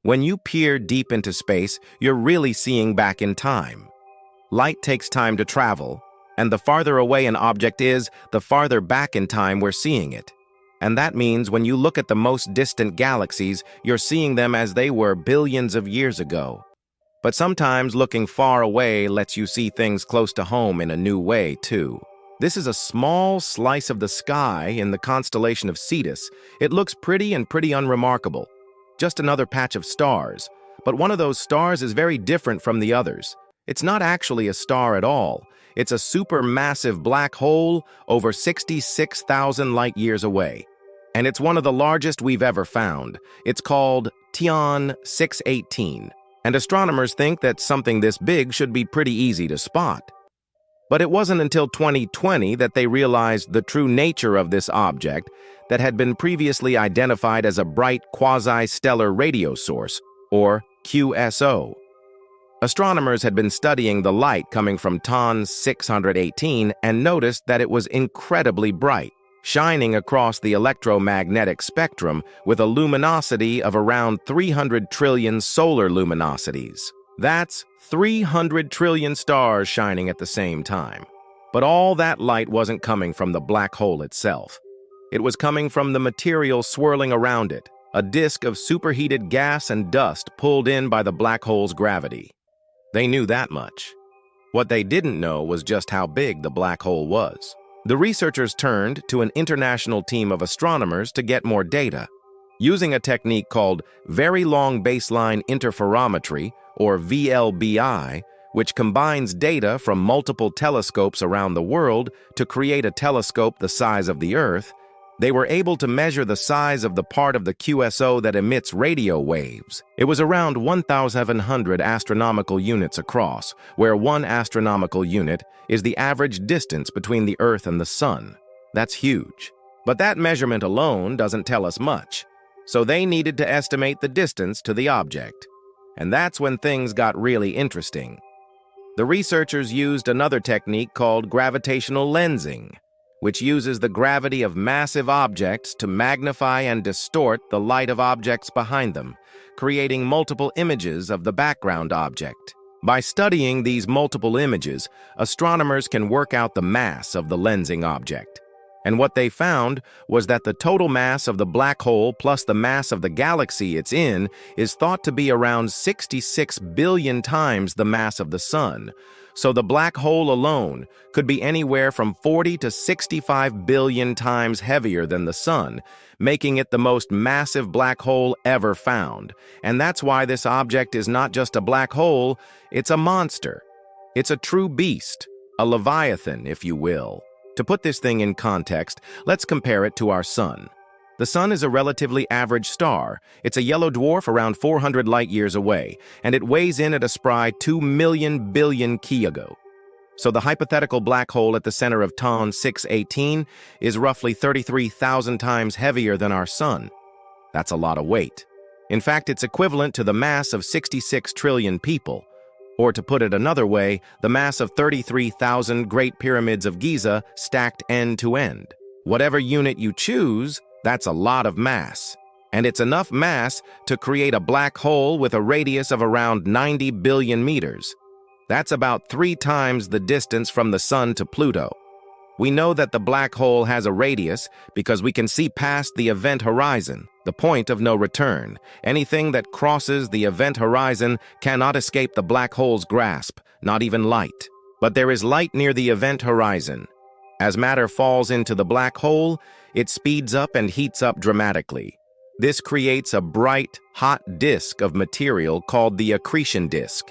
When you peer deep into space, you're really seeing back in time. Light takes time to travel, and the farther away an object is, the farther back in time we're seeing it. And that means when you look at the most distant galaxies, you're seeing them as they were billions of years ago. But sometimes looking far away lets you see things close to home in a new way, too. This is a small slice of the sky in the constellation of Cetus. It looks pretty and pretty unremarkable. Just another patch of stars. But one of those stars is very different from the others. It's not actually a star at all. It's a supermassive black hole over 66,000 light-years away. And it's one of the largest we've ever found. It's called Tian 618. And astronomers think that something this big should be pretty easy to spot. But it wasn't until 2020 that they realized the true nature of this object that had been previously identified as a bright quasi-stellar radio source, or QSO. Astronomers had been studying the light coming from Tian 618 and noticed that it was incredibly bright, shining across the electromagnetic spectrum with a luminosity of around 300 trillion solar luminosities. That's 300 trillion stars shining at the same time. But all that light wasn't coming from the black hole itself. It was coming from the material swirling around it, a disk of superheated gas and dust pulled in by the black hole's gravity. They knew that much. What they didn't know was just how big the black hole was. The researchers turned to an international team of astronomers to get more data. Using a technique called Very Long Baseline Interferometry, or VLBI, which combines data from multiple telescopes around the world to create a telescope the size of the Earth, they were able to measure the size of the part of the QSO that emits radio waves. It was around 1,700 astronomical units across, where 1 astronomical unit is the average distance between the Earth and the Sun. That's huge. But that measurement alone doesn't tell us much, so they needed to estimate the distance to the object. And that's when things got really interesting. The researchers used another technique called gravitational lensing, which uses the gravity of massive objects to magnify and distort the light of objects behind them, creating multiple images of the background object. By studying these multiple images, astronomers can work out the mass of the lensing object. And what they found was that the total mass of the black hole plus the mass of the galaxy it's in is thought to be around 66 billion times the mass of the Sun. So the black hole alone could be anywhere from 40 to 65 billion times heavier than the Sun, making it the most massive black hole ever found. And that's why this object is not just a black hole, it's a monster. It's a true beast, a leviathan, if you will. To put this thing in context, let's compare it to our Sun. The Sun is a relatively average star. It's a yellow dwarf around 400 light-years away, and it weighs in at a spry 2 million billion kilo. So the hypothetical black hole at the center of Tian 618 is roughly 33,000 times heavier than our Sun. That's a lot of weight. In fact, it's equivalent to the mass of 66 trillion people. Or to put it another way, the mass of 33,000 Great Pyramids of Giza stacked end to end. Whatever unit you choose, that's a lot of mass. And it's enough mass to create a black hole with a radius of around 90 billion meters. That's about 3 times the distance from the Sun to Pluto. We know that the black hole has a radius because we can see past the event horizon, the point of no return. Anything that crosses the event horizon cannot escape the black hole's grasp, not even light. But there is light near the event horizon. As matter falls into the black hole, it speeds up and heats up dramatically. This creates a bright, hot disk of material called the accretion disk.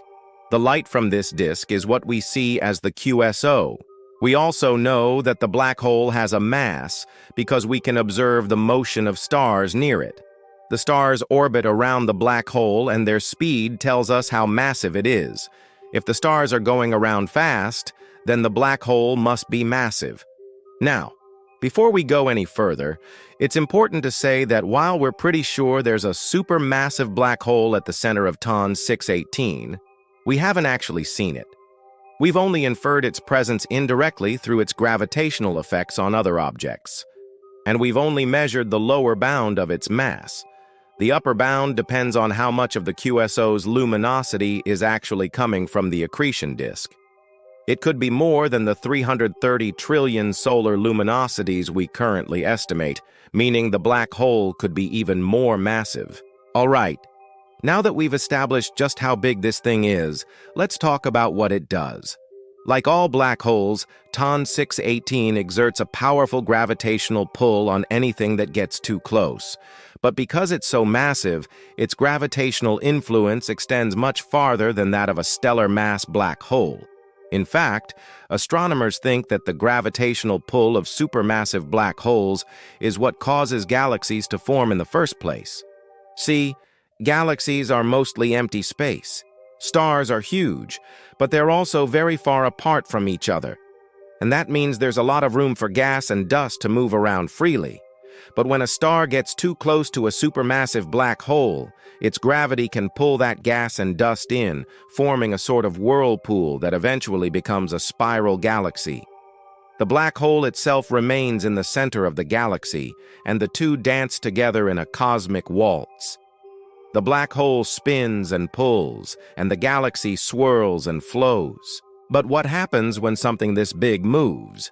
The light from this disk is what we see as the QSO. We also know that the black hole has a mass because we can observe the motion of stars near it. The stars orbit around the black hole and their speed tells us how massive it is. If the stars are going around fast, then the black hole must be massive. Now, before we go any further, it's important to say that while we're pretty sure there's a supermassive black hole at the center of Tian 618, we haven't actually seen it. We've only inferred its presence indirectly through its gravitational effects on other objects. And we've only measured the lower bound of its mass. The upper bound depends on how much of the QSO's luminosity is actually coming from the accretion disk. It could be more than the 330 trillion solar luminosities we currently estimate, meaning the black hole could be even more massive. All right, now that we've established just how big this thing is, let's talk about what it does. Like all black holes, TON 618 exerts a powerful gravitational pull on anything that gets too close. But because it's so massive, its gravitational influence extends much farther than that of a stellar mass black hole. In fact, astronomers think that the gravitational pull of supermassive black holes is what causes galaxies to form in the first place. See, galaxies are mostly empty space. Stars are huge, but they're also very far apart from each other. And that means there's a lot of room for gas and dust to move around freely. But when a star gets too close to a supermassive black hole, its gravity can pull that gas and dust in, forming a sort of whirlpool that eventually becomes a spiral galaxy. The black hole itself remains in the center of the galaxy, and the two dance together in a cosmic waltz. The black hole spins and pulls, and the galaxy swirls and flows. But what happens when something this big moves?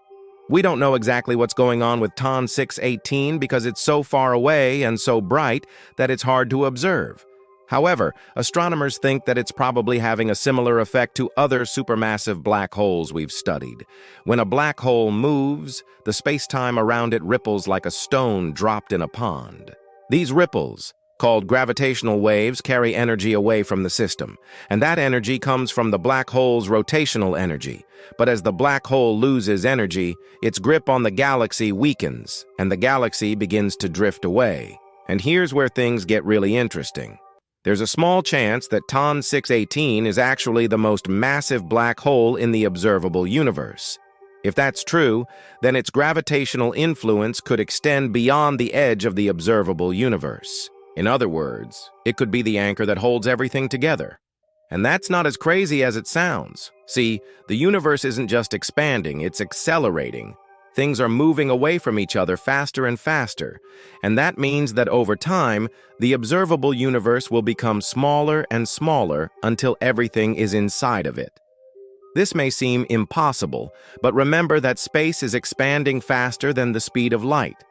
We don't know exactly what's going on with TON 618 because it's so far away and so bright that it's hard to observe. However, astronomers think that it's probably having a similar effect to other supermassive black holes we've studied. When a black hole moves, the space-time around it ripples like a stone dropped in a pond. These ripples, called gravitational waves, carry energy away from the system, and that energy comes from the black hole's rotational energy. But as the black hole loses energy, its grip on the galaxy weakens, and the galaxy begins to drift away. And here's where things get really interesting. There's a small chance that TON 618 is actually the most massive black hole in the observable universe. If that's true, then its gravitational influence could extend beyond the edge of the observable universe. In other words, it could be the anchor that holds everything together. And that's not as crazy as it sounds. See, the universe isn't just expanding, it's accelerating. Things are moving away from each other faster and faster, and that means that over time, the observable universe will become smaller and smaller until everything is inside of it. This may seem impossible, but remember that space is expanding faster than the speed of light.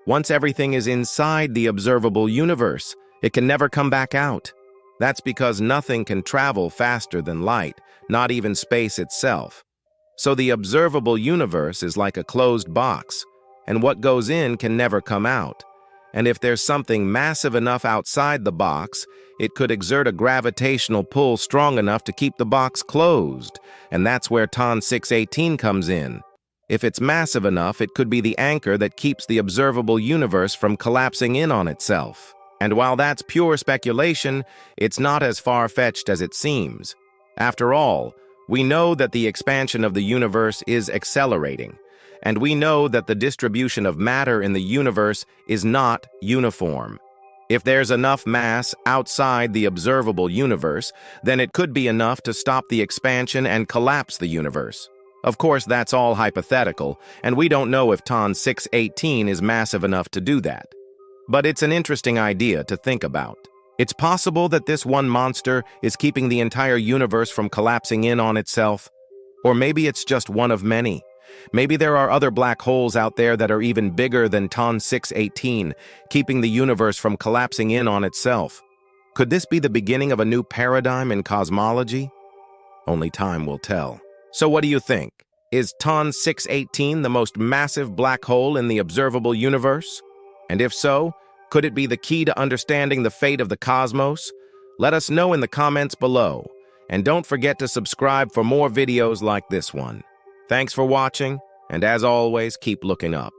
Once everything is inside the observable universe, it can never come back out. That's because nothing can travel faster than light, not even space itself. So the observable universe is like a closed box, and what goes in can never come out. And if there's something massive enough outside the box, it could exert a gravitational pull strong enough to keep the box closed, and that's where TON 618 comes in. If it's massive enough, it could be the anchor that keeps the observable universe from collapsing in on itself. And while that's pure speculation, it's not as far-fetched as it seems. After all, we know that the expansion of the universe is accelerating, and we know that the distribution of matter in the universe is not uniform. If there's enough mass outside the observable universe, then it could be enough to stop the expansion and collapse the universe. Of course, that's all hypothetical, and we don't know if TON 618 is massive enough to do that. But it's an interesting idea to think about. It's possible that this one monster is keeping the entire universe from collapsing in on itself. Or maybe it's just one of many. Maybe there are other black holes out there that are even bigger than TON 618, keeping the universe from collapsing in on itself. Could this be the beginning of a new paradigm in cosmology? Only time will tell. So what do you think? Is TON 618 the most massive black hole in the observable universe? And if so, could it be the key to understanding the fate of the cosmos? Let us know in the comments below. And don't forget to subscribe for more videos like this one. Thanks for watching, and as always, keep looking up.